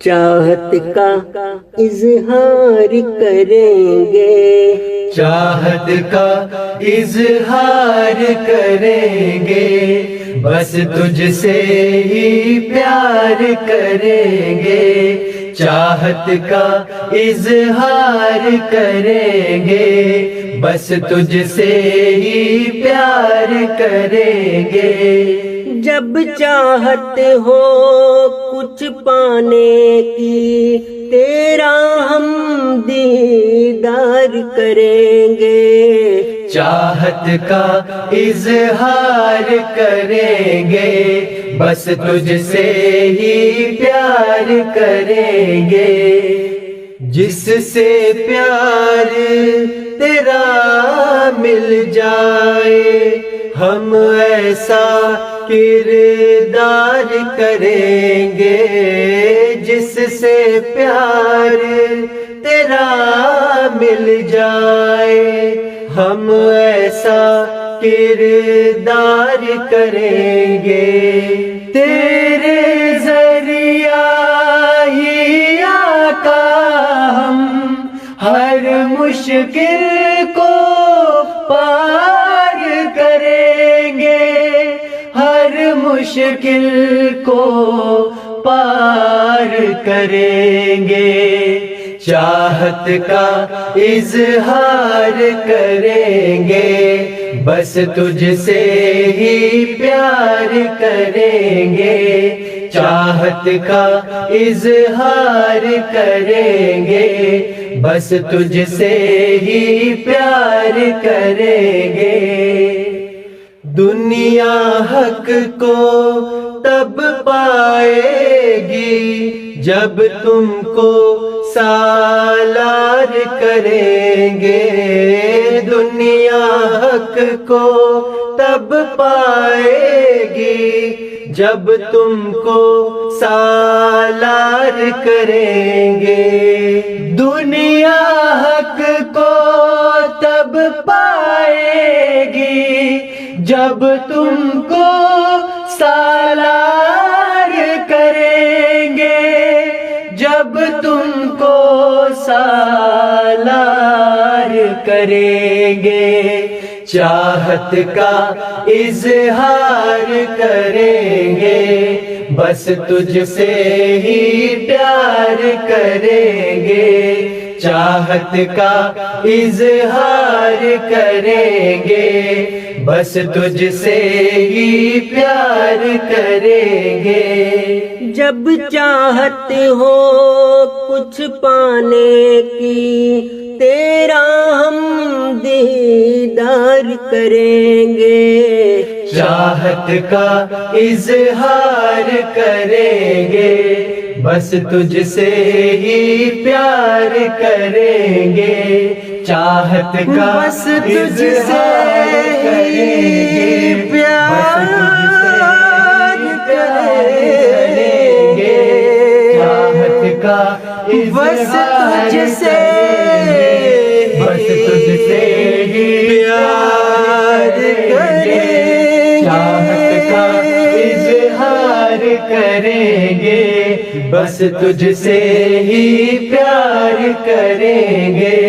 چاہت کا اظہار کریں گے، چاہت کا اظہار کریں گے، بس تجھ سے ہی پیار کریں گے، چاہت کا اظہار کریں گے، بس تجھ سے ہی پیار کریں گے۔ جب چاہت ہو کچھ پانے کی تیرا ہم دیدار کریں گے، چاہت کا اظہار کریں گے، بس تجھ سے ہی پیار کریں گے، جس سے پیار تیرا مل جائے ہم ایسا کردار کریں گے، جس سے پیار تیرا مل جائے ہم ایسا کردار کریں گے، تیرے ذریعہ ہی آقا ہم ہر مشکل کو پار کریں گے، ہر مشکل کو پار کریں گے، چاہت کا اظہار کریں گے، بس تجھ سے ہی پیار کریں گے، چاہت کا اظہار کریں گے، بس تجھ سے ہی پیار کریں گے۔ دنیا حق کو تب پائے گی جب تم کو سالار کریں گے، دنیا حق کو تب پائے گی جب تم کو سالار کریں گے، دنیا حق کو تب پائے گی جب تم کو سالار کریں گے، جب تم کو سالار کریں گے، چاہت کا اظہار کریں گے، بس تجھ سے ہی پیار کریں گے، چاہت کا اظہار کریں گے، بس تجھ سے ہی پیار کریں گے۔ جب چاہت ہو کچھ پانے کی تیرا ہم دیدار کریں گے، چاہت کا اظہار کریں گے، بس تجھ سے ہی پیار کریں گے، چاہت کا بس تجھ سے ہی پیار کریں گے، چاہت کا بس تجھ سے ہی پیار کریں گے، چاہت کا اظہار کریں گے، بس تجھ سے ہی پیار کریں گے۔